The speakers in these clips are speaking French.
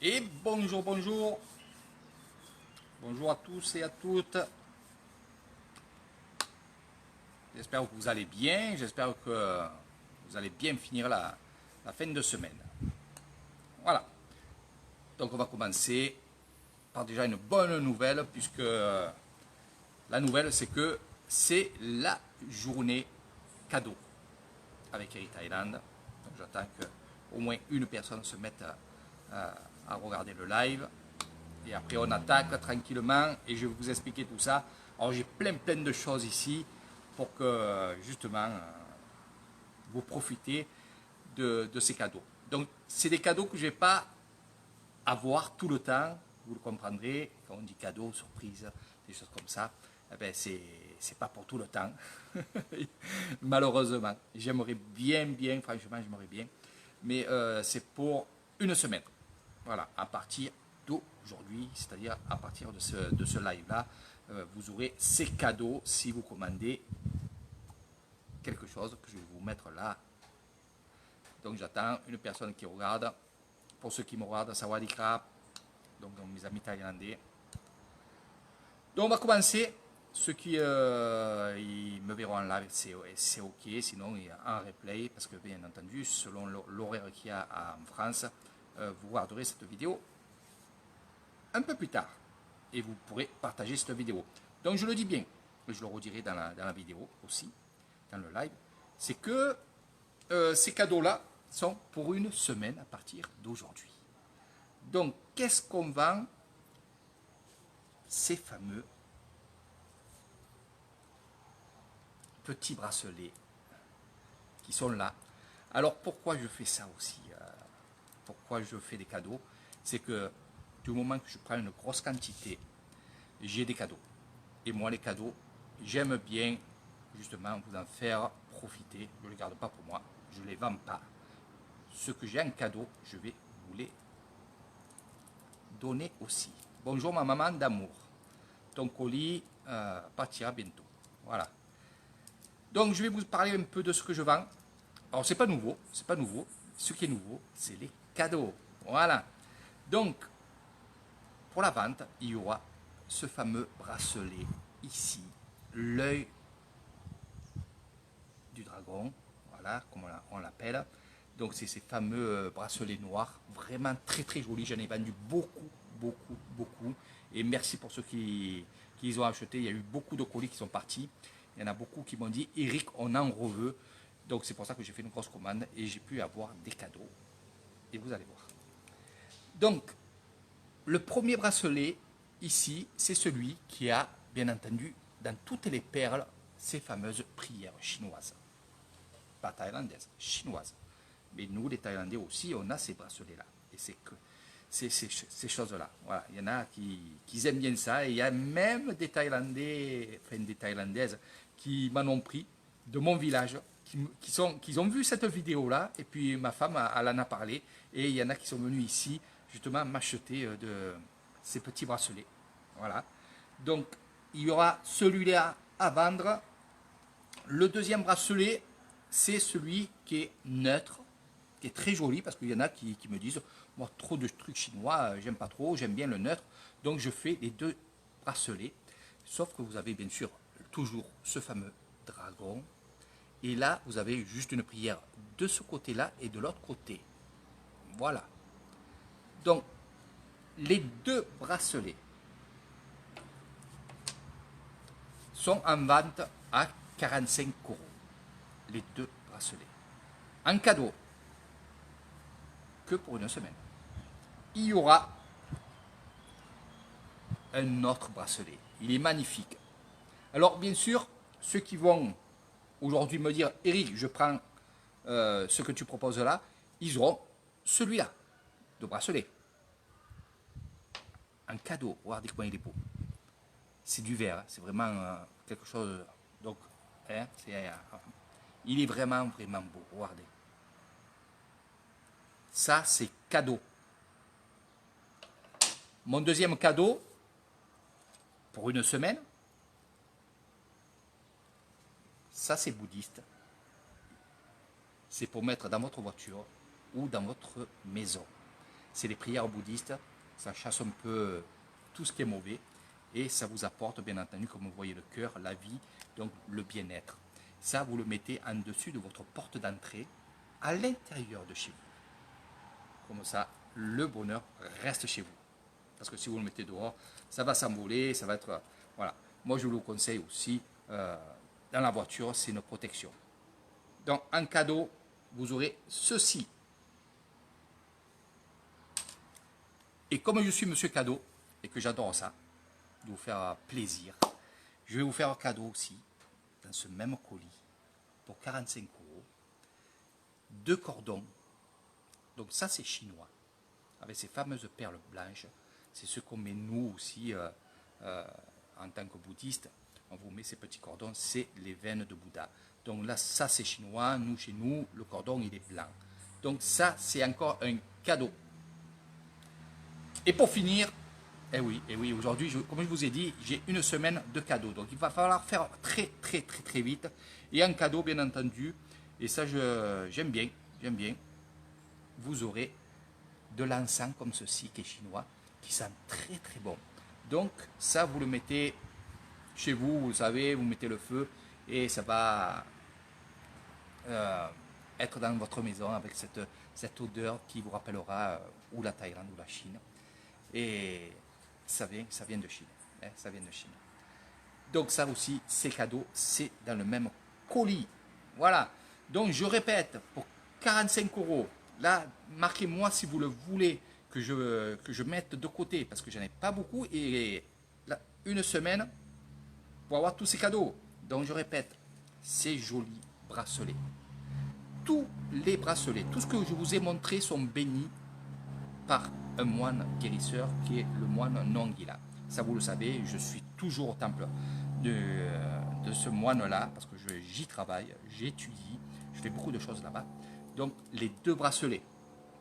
Et bonjour, bonjour. Bonjour à tous et à toutes. J'espère que vous allez bien. J'espère que vous allez bien finir la fin de semaine. Voilà. Donc on va commencer par déjà une bonne nouvelle, puisque la nouvelle c'est que c'est la journée cadeau avec Eric Thailand. Donc j'attends qu'au moins une personne se mette à regarder le live. Et après, on attaque tranquillement et je vais vous expliquer tout ça. Alors, j'ai plein de choses ici pour que, justement, vous profitez de ces cadeaux. Donc, c'est des cadeaux que je ne vais pas avoir tout le temps. Vous le comprendrez. Quand on dit cadeau, surprise, des choses comme ça, eh ben, c'est pas pour tout le temps. Malheureusement. J'aimerais bien, franchement, j'aimerais bien. Mais c'est pour une semaine. Voilà, à partir d'aujourd'hui, c'est-à-dire à partir de ce live-là, vous aurez ces cadeaux si vous commandez quelque chose que je vais vous mettre là. Donc j'attends une personne qui regarde. Pour ceux qui me regardent, Sawadee Krap, donc mes amis thaïlandais. Donc on va commencer. Ceux qui ils me verront en live, c'est ok. Sinon, en replay, parce que bien entendu, selon l'horaire qu'il y a en France, vous regarderez cette vidéo un peu plus tard. Et vous pourrez partager cette vidéo. Donc je le dis bien, et je le redirai dans la vidéo aussi, dans le live, c'est que ces cadeaux-là sont pour une semaine à partir d'aujourd'hui. Donc qu'est-ce qu'on vend? Ces fameux petits bracelets qui sont là. Alors pourquoi je fais ça aussi? Pourquoi je fais des cadeaux? C'est que du moment que je prends une grosse quantité, j'ai des cadeaux. Et moi, les cadeaux, j'aime bien justement vous en faire profiter. Je ne les garde pas pour moi, je ne les vends pas. Ce que j'ai en cadeau, je vais vous les donner aussi. Bonjour ma maman d'amour. Ton colis partira bientôt. Voilà. Donc je vais vous parler un peu de ce que je vends. Alors c'est pas nouveau, c'est pas nouveau. Ce qui est nouveau, c'est les cadeaux. Voilà. Donc pour la vente, il y aura ce fameux bracelet ici, l'œil du dragon, voilà, comme on l'appelle. Donc c'est ces fameux bracelets noirs, vraiment très jolis. J'en ai vendu beaucoup. Et merci pour ceux qui les ont achetés. Il y a eu beaucoup de colis qui sont partis. Il y en a beaucoup qui m'ont dit, Eric, on en reveut. Donc c'est pour ça que j'ai fait une grosse commande et j'ai pu avoir des cadeaux. Et vous allez voir. Donc, le premier bracelet, ici, c'est celui qui a, bien entendu, dans toutes les perles, ces fameuses prières chinoises. Pas thaïlandaises, chinoises. Mais nous, les Thaïlandais aussi, on a ces bracelets-là. Et c'est que ces choses-là. Voilà. Il y en a qui aiment bien ça. Et il y a même des Thaïlandais, enfin des Thaïlandaises, qui m'en ont pris de mon village, qui ont vu cette vidéo-là. Et puis ma femme, elle en a parlé. Et il y en a qui sont venus ici, justement, m'acheter de ces petits bracelets. Voilà. Donc, il y aura celui-là à vendre. Le deuxième bracelet, c'est celui qui est neutre, qui est très joli, parce qu'il y en a qui me disent, moi, trop de trucs chinois, j'aime pas trop, j'aime bien le neutre. Donc, je fais les deux bracelets. Sauf que vous avez bien sûr toujours ce fameux dragon. Et là, vous avez juste une prière de ce côté-là et de l'autre côté. Voilà. Donc, les deux bracelets sont en vente à 45 euros. Les deux bracelets. En cadeau, que pour une semaine. Il y aura un autre bracelet. Il est magnifique. Alors, bien sûr, ceux qui vont aujourd'hui me dire, Eric, je prends ce que tu proposes là, ils auront celui-là, de bracelet. Un cadeau. Regardez comment il est beau. C'est du verre, c'est vraiment quelque chose. Donc, hein, il est vraiment beau. Regardez. Ça, c'est cadeau. Mon deuxième cadeau, pour une semaine, ça, c'est bouddhiste. C'est pour mettre dans votre voiture ou dans votre maison. c'est les prières bouddhistes, ça chasse un peu tout ce qui est mauvais et ça vous apporte bien entendu, comme vous voyez, le cœur, la vie, donc le bien-être. Ça, vous le mettez en dessus de votre porte d'entrée à l'intérieur de chez vous. Comme ça, le bonheur reste chez vous. Parce que si vous le mettez dehors, ça va s'envoler, ça va être... Voilà. Moi, je vous le conseille aussi, dans la voiture, c'est une protection. Donc, en cadeau, vous aurez ceci. Et comme je suis monsieur cadeau, et que j'adore ça, de vous faire plaisir, je vais vous faire un cadeau aussi, dans ce même colis, pour 45 €, 2 cordons. Donc ça, c'est chinois, avec ces fameuses perles blanches. C'est ce qu'on met nous aussi, en tant que bouddhiste. On vous met ces petits cordons, c'est les veines de Bouddha. Donc là, ça c'est chinois, nous chez nous, le cordon il est blanc. Donc ça, c'est encore un cadeau. Et pour finir, eh oui, aujourd'hui, comme je vous ai dit, j'ai une semaine de cadeaux. Donc il va falloir faire très vite. Et un cadeau, bien entendu, et ça j'aime bien, vous aurez de l'encens comme ceci qui est chinois, qui sent très bon. Donc ça, vous le mettez chez vous, vous le savez, vous mettez le feu et ça va être dans votre maison avec cette odeur qui vous rappellera ou la Thaïlande ou la Chine. Et ça vient de Chine. Hein, ça vient de Chine. Donc ça aussi, c'est cadeau, c'est dans le même colis. Voilà. Donc je répète, pour 45 €, là, marquez-moi si vous le voulez que je mette de côté, parce que j'en ai pas beaucoup, et là, une semaine pour avoir tous ces cadeaux. Donc je répète, ces jolis bracelets. Tous les bracelets, tout ce que je vous ai montré sont bénis par un moine guérisseur qui est le moine Nongila. Ça vous le savez, je suis toujours au temple de ce moine-là, parce que j'y travaille, j'étudie, je fais beaucoup de choses là-bas. Donc les 2 bracelets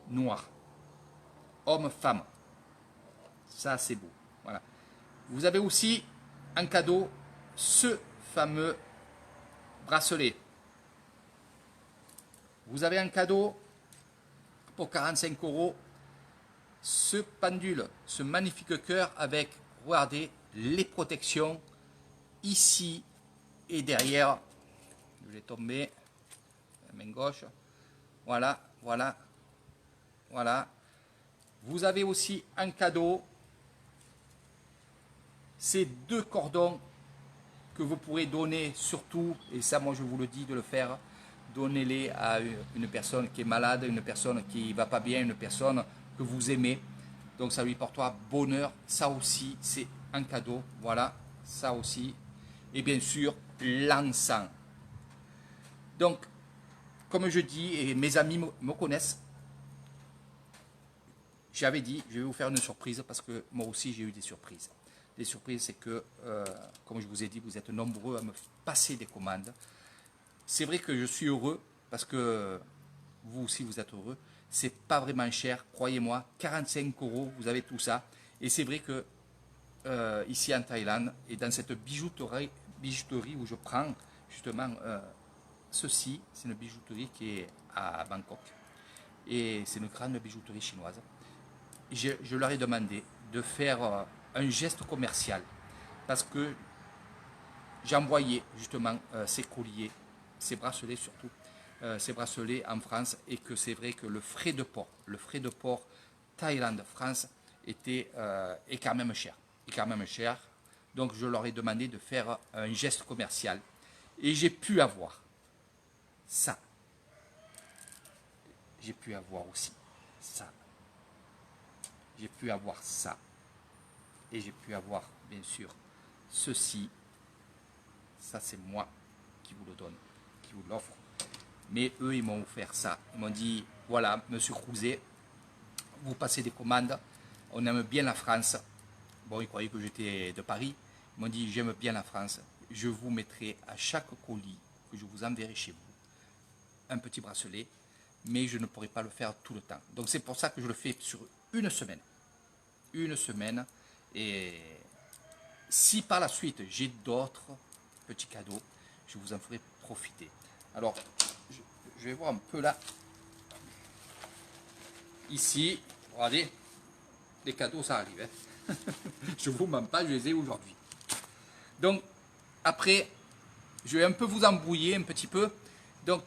noirs, homme-femme, ça c'est beau. Voilà. Vous avez aussi un cadeau, ce fameux bracelet. Vous avez un cadeau pour 45 €, ce pendule, ce magnifique cœur avec, regardez, les protections ici et derrière. Je vais tomber, la main gauche. Voilà. Vous avez aussi un cadeau, ces 2 cordons que vous pourrez donner surtout, et ça moi je vous le dis de le faire, donnez-les à une personne qui est malade, une personne qui ne va pas bien, une personne que vous aimez. Donc ça lui portera bonheur, ça aussi c'est un cadeau, voilà, ça aussi. Et bien sûr, l'encens. Donc, comme je dis, et mes amis me connaissent, j'avais dit, je vais vous faire une surprise parce que moi aussi j'ai eu des surprises. Les surprises, c'est que, comme je vous ai dit, vous êtes nombreux à me passer des commandes. C'est vrai que je suis heureux parce que vous aussi vous êtes heureux. C'est pas vraiment cher, croyez-moi, 45 €, vous avez tout ça. Et c'est vrai que ici en Thaïlande et dans cette bijouterie où je prends justement ceci, c'est une bijouterie qui est à Bangkok et c'est une grande bijouterie chinoise. Je leur ai demandé de faire un geste commercial parce que j'envoyais justement ces colliers, ces bracelets surtout, ces bracelets en France et que c'est vrai que le frais de port Thaïlande-France est quand même cher. Donc je leur ai demandé de faire un geste commercial et j'ai pu avoir ça. J'ai pu avoir aussi ça. J'ai pu avoir ça. Et j'ai pu avoir, bien sûr, ceci. Ça, c'est moi qui vous le donne, qui vous l'offre. Mais eux, ils m'ont offert ça. Ils m'ont dit, voilà, monsieur Crouzet, vous passez des commandes. On aime bien la France. Bon, ils croyaient que j'étais de Paris. Ils m'ont dit, j'aime bien la France. Je vous mettrai à chaque colis que je vous enverrai chez vous un petit bracelet. Mais je ne pourrai pas le faire tout le temps. Donc, c'est pour ça que je le fais sur une semaine. Une semaine. Et si par la suite, j'ai d'autres petits cadeaux, je vous en ferai profiter. Alors, je vais voir un peu là. Ici, Regardez, les cadeaux, ça arrive. Hein. Je vous mens pas, je les ai aujourd'hui. Donc, après, je vais un peu vous embrouiller un petit peu. Donc,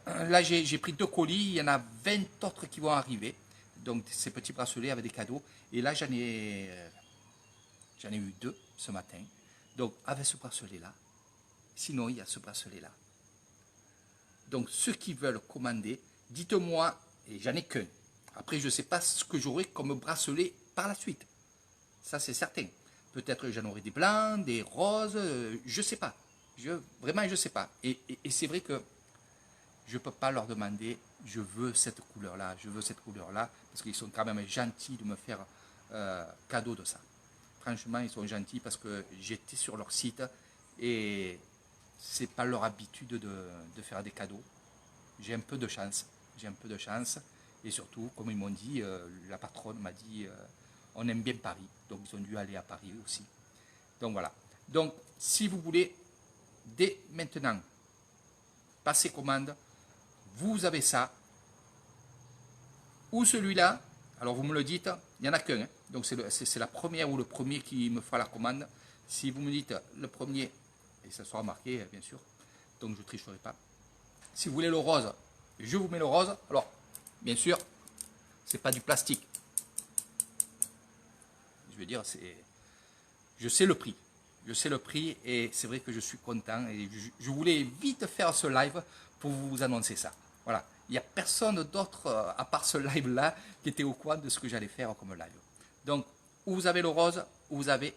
là, j'ai pris 2 colis. Il y en a 20 autres qui vont arriver. Donc, ces petits bracelets avec des cadeaux. Et là, j'en ai eu 2 ce matin. Donc, avec ce bracelet-là. Sinon, il y a ce bracelet-là. Donc, ceux qui veulent commander, dites-moi, et j'en ai qu'un. Après, je ne sais pas ce que j'aurai comme bracelet par la suite. Ça, c'est certain. Peut-être j'en aurai des blancs, des roses, je ne sais pas. Vraiment, je ne sais pas. Et c'est vrai que je ne peux pas leur demander, je veux cette couleur-là, je veux cette couleur-là, parce qu'ils sont quand même gentils de me faire cadeau de ça. Franchement, ils sont gentils parce que j'étais sur leur site et c'est pas leur habitude de faire des cadeaux. J'ai un peu de chance, et surtout, comme ils m'ont dit, la patronne m'a dit, on aime bien Paris, donc ils ont dû aller à Paris aussi. Donc voilà. Donc, si vous voulez, dès maintenant, passer commande, vous avez ça, ou celui-là, alors vous me le dites, il n'y en a qu'un, hein. Donc c'est la première ou le premier qui me fera la commande. Si vous me dites le premier, et ça sera marqué bien sûr, donc je ne tricherai pas. Si vous voulez le rose, je vous mets le rose. Alors, bien sûr, c'est pas du plastique. Je veux dire, je sais le prix. Je sais le prix et c'est vrai que je suis content. Et je voulais vite faire ce live pour vous annoncer ça. Voilà. Il n'y a personne d'autre, à part ce live-là, qui était au courant de ce que j'allais faire comme live. Donc, où vous avez le rose, où vous avez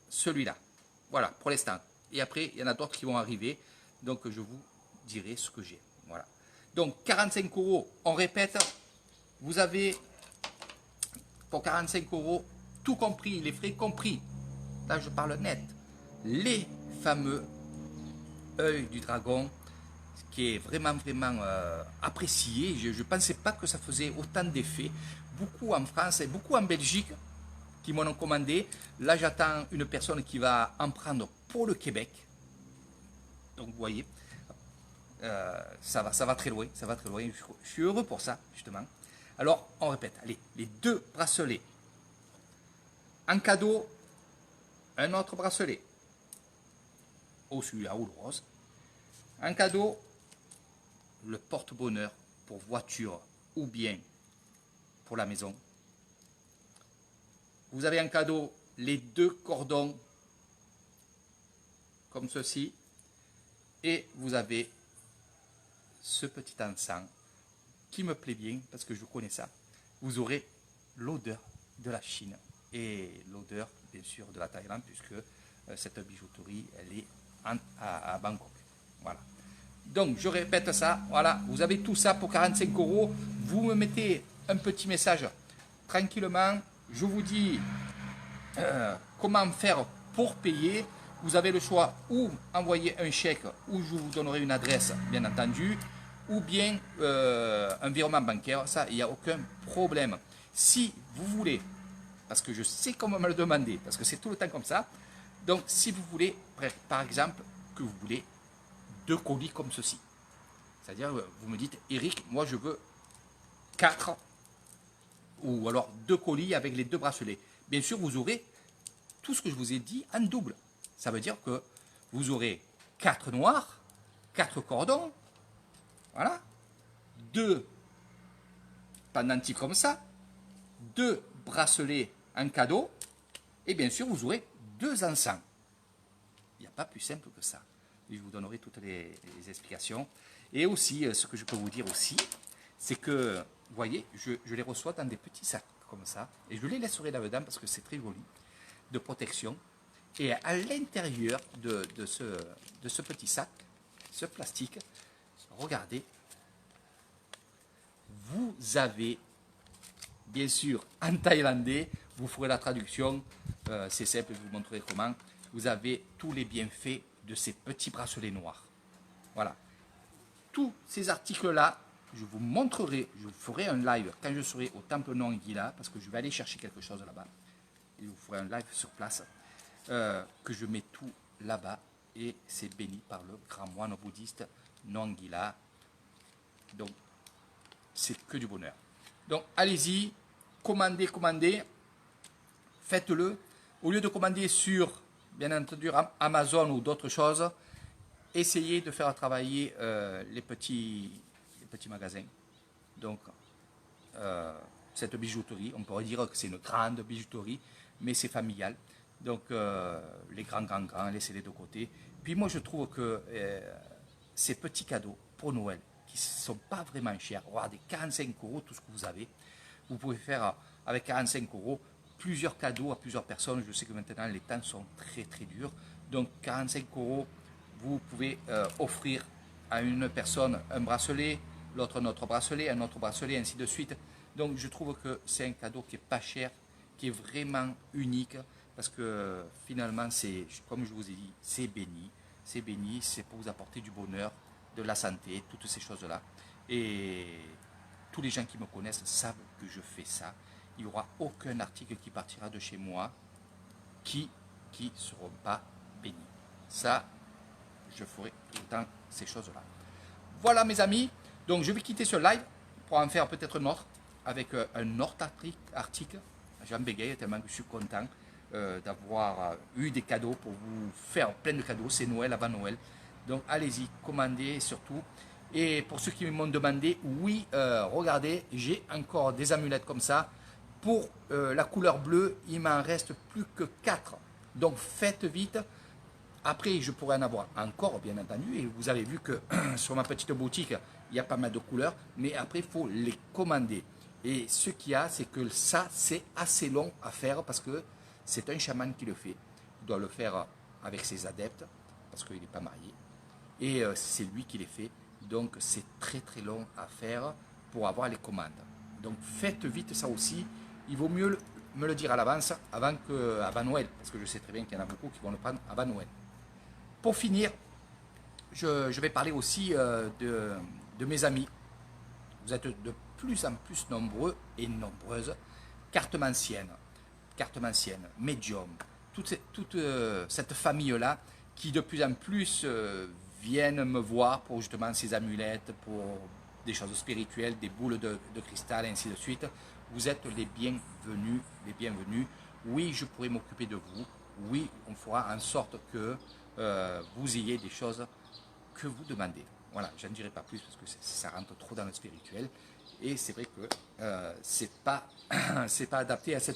celui-là. Voilà, pour l'instant. Et après, il y en a d'autres qui vont arriver. Donc, je vous dirai ce que j'ai. Voilà. Donc, 45 €, on répète. Vous avez, pour 45 €, tout compris, les frais compris. Là, je parle net. Les fameux œils du dragon, qui est vraiment, vraiment apprécié. Je ne pensais pas que ça faisait autant d'effets. Beaucoup en France et beaucoup en Belgique qui m'en ont commandé. Là, j'attends une personne qui va en prendre pour le Québec. Donc, vous voyez, ça va très loin. Ça va très loin. Je suis heureux pour ça, justement. Alors, on répète. Allez, les 2 bracelets. En cadeau, un autre bracelet. Ou celui-là, ou le rose. En cadeau, le porte-bonheur pour voiture ou bien pour la maison. Vous avez en cadeau les 2 cordons comme ceci et vous avez ce petit encens qui me plaît bien parce que je connais ça. Vous aurez l'odeur de la Chine et l'odeur bien sûr de la Thaïlande puisque cette bijouterie elle est à Bangkok. Voilà. Donc, je répète ça, voilà, vous avez tout ça pour 45 €. Vous me mettez un petit message tranquillement. Je vous dis comment faire pour payer. Vous avez le choix ou envoyer un chèque ou je vous donnerai une adresse, bien entendu, ou bien un virement bancaire. Ça, il n'y a aucun problème. Si vous voulez, parce que je sais comment me le demander, parce que c'est tout le temps comme ça. Donc, si vous voulez, par exemple, que vous voulez 2 colis comme ceci. C'est-à-dire, vous me dites, Eric, moi je veux 4 ou alors 2 colis avec les 2 bracelets. Bien sûr, vous aurez tout ce que je vous ai dit en double. Ça veut dire que vous aurez 4 noirs, 4 cordons, voilà, 2 pendentifs comme ça, 2 bracelets en cadeau, et bien sûr, vous aurez 2 encens. Il n'y a pas plus simple que ça. Je vous donnerai toutes les explications. Et aussi, ce que je peux vous dire aussi, c'est que, vous voyez, je les reçois dans des petits sacs comme ça, et je les laisserai là-dedans parce que c'est très joli, de protection. Et à l'intérieur de ce petit sac, ce plastique, regardez, vous avez, bien sûr, en thaïlandais, vous ferez la traduction, c'est simple, je vous montrerai comment, vous avez tous les bienfaits de ces petits bracelets noirs. Voilà. Tous ces articles-là, je vous montrerai, je vous ferai un live quand je serai au temple Nong Gila, parce que je vais aller chercher quelque chose là-bas. Et je vous ferai un live sur place, que je mets tout là-bas, et c'est béni par le grand moine bouddhiste Nong Gila. Donc, c'est que du bonheur. Donc allez-y, commandez, commandez, faites-le. Au lieu de commander sur, bien entendu, Amazon ou d'autres choses, essayez de faire travailler les petits magasins. Donc, cette bijouterie, on pourrait dire que c'est une grande bijouterie, mais c'est familial. Donc, les grands, laissez-les de côté. Puis moi, je trouve que ces petits cadeaux pour Noël, qui ne sont pas vraiment chers, regardez, 45 € tout ce que vous avez, vous pouvez faire avec 45 € plusieurs cadeaux à plusieurs personnes. Je sais que maintenant, les temps sont très, très durs. Donc, 45 €, vous pouvez offrir à une personne un bracelet, l'autre un autre bracelet, un autre bracelet, ainsi de suite. Donc je trouve que c'est un cadeau qui est pas cher, qui est vraiment unique, parce que finalement, c'est, comme je vous ai dit, c'est béni, c'est pour vous apporter du bonheur, de la santé, toutes ces choses-là. Et tous les gens qui me connaissent savent que je fais ça. Il n'y aura aucun article qui partira de chez moi qui ne seront pas bénis. Ça, je ferai tout le temps ces choses-là. Voilà mes amis, donc je vais quitter ce live pour en faire peut-être un autre, avec un autre article. J'en bégaye tellement que je suis content d'avoir eu des cadeaux pour vous faire plein de cadeaux. C'est Noël, avant Noël. Donc allez-y, commandez surtout. Et pour ceux qui m'ont demandé, oui, regardez, j'ai encore des amulettes comme ça. Pour la couleur bleue, il m'en reste plus que 4. Donc faites vite. Après, je pourrais en avoir encore, bien entendu. Et vous avez vu que sur ma petite boutique, il y a pas mal de couleurs. Mais après, il faut les commander. Et ce qu'il y a, c'est que ça, c'est assez long à faire parce que c'est un chaman qui le fait. Il doit le faire avec ses adeptes parce qu'il n'est pas marié. Et c'est lui qui les fait. Donc, c'est très très long à faire pour avoir les commandes. Donc, faites vite ça aussi. Il vaut mieux me le dire à l'avance avant Noël. Parce que je sais très bien qu'il y en a beaucoup qui vont le prendre avant Noël. Pour finir, je vais parler aussi de mes amis. Vous êtes de plus en plus nombreux et nombreuses. Cartomanciennes, médium, toute cette famille-là qui de plus en plus viennent me voir pour justement ces amulettes, pour des choses spirituelles, des boules de cristal, et ainsi de suite. Vous êtes les bienvenus, les bienvenus. Oui, je pourrai m'occuper de vous. Oui, on fera en sorte que vous ayez des choses que vous demandez. Voilà, je n'en dirai pas plus parce que ça rentre trop dans le spirituel. Et c'est vrai que c'est pas adapté à ce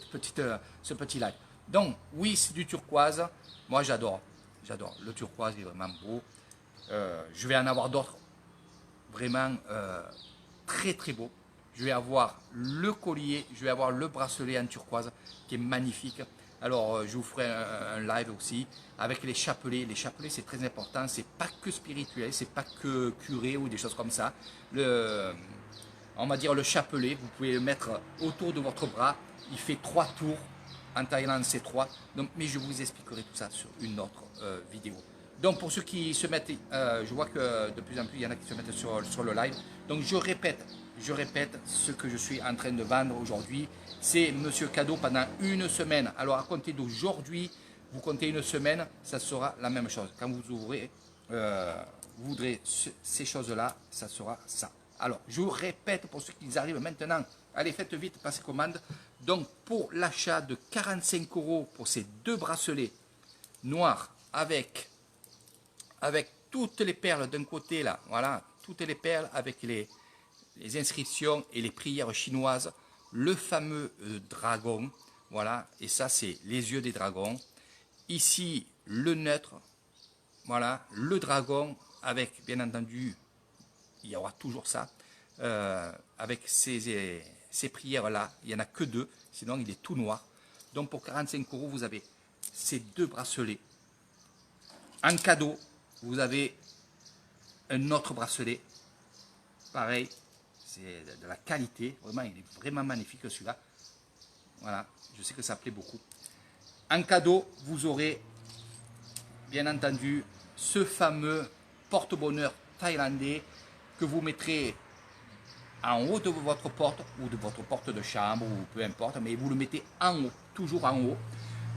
petit live. Donc, oui, c'est du turquoise. Moi, j'adore. Le turquoise est vraiment beau. Je vais en avoir d'autres vraiment très très beaux. Je vais avoir le collier, je vais avoir le bracelet en turquoise qui est magnifique. Alors, je vous ferai un live aussi avec les chapelets. Les chapelets, c'est très important. C'est pas que spirituel, c'est pas que curé ou des choses comme ça. On va dire le chapelet, vous pouvez le mettre autour de votre bras. Il fait 3 tours. En Thaïlande, c'est 3. Donc, mais je vous expliquerai tout ça sur une autre vidéo. Donc, pour ceux qui se mettent, je vois que de plus en plus, il y en a qui se mettent sur le live. Donc, je répète ce que je suis en train de vendre aujourd'hui. C'est Monsieur Cadeau pendant une semaine. Alors, à compter d'aujourd'hui, vous comptez une semaine, ça sera la même chose. Quand vous ouvrez, vous voudrez ces choses-là, ça sera ça. Alors, je vous répète pour ceux qui arrivent maintenant, allez, faites vite, passez commande. Donc, pour l'achat de 45 € pour ces 2 bracelets noirs avec toutes les perles d'un côté, là, voilà, toutes les perles avec les inscriptions et les prières chinoises, le fameux dragon, voilà, et ça, c'est les yeux des dragons. Ici, le neutre, voilà, le dragon avec, bien entendu, il y aura toujours ça, avec ces prières-là, il n'y en a que 2, sinon il est tout noir. Donc pour 45 €, vous avez ces 2 bracelets. En cadeau, vous avez un autre bracelet, pareil, c'est de la qualité, vraiment, il est vraiment magnifique celui-là. Voilà, je sais que ça plaît beaucoup. En cadeau, vous aurez, bien entendu, ce fameux porte-bonheur thaïlandais que vous mettrez en haut de votre porte ou de votre porte de chambre ou peu importe, mais vous le mettez en haut, toujours en haut,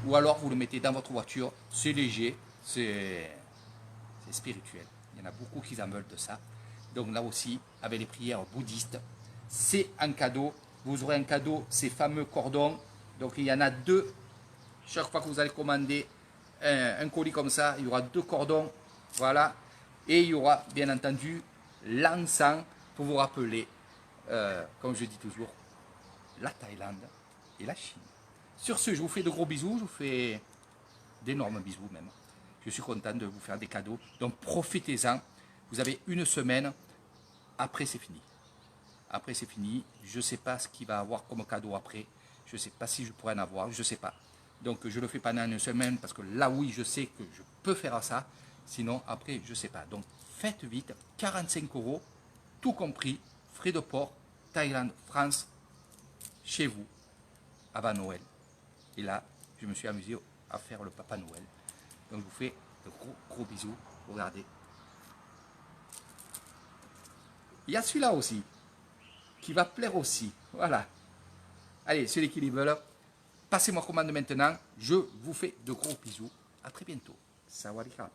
ou alors vous le mettez dans votre voiture. C'est léger, c'est spirituel. Il y en a beaucoup qui en veulent de ça. Donc là aussi, avec les prières bouddhistes, c'est un cadeau. vous aurez un cadeau, ces fameux cordons. Donc il y en a deux. Chaque fois que vous allez commander un colis comme ça, il y aura 2 cordons. Voilà. Et il y aura bien entendu l'encens pour vous rappeler, comme je dis toujours, la Thaïlande et la Chine. Sur ce, je vous fais de gros bisous. Je vous fais d'énormes bisous même. Je suis content de vous faire des cadeaux. Donc profitez-en. Vous avez une semaine. Après, c'est fini. Après, c'est fini. Je ne sais pas ce qu'il va avoir comme cadeau après. Je ne sais pas si je pourrais en avoir. Je ne sais pas. Donc, je le fais pendant une semaine parce que là, oui, je sais que je peux faire ça. Sinon, après, je ne sais pas. Donc, faites vite. 45 €, tout compris. Frais de port, Thaïlande, France, chez vous, avant Noël. Et là, je me suis amusé à faire le Papa Noël. Donc, je vous fais de gros bisous. Regardez. Il y a celui-là aussi, qui va plaire aussi. Voilà. Allez, ceux qui les veulent, passez-moi commande maintenant. Je vous fais de gros bisous. À très bientôt. Sawadee krap.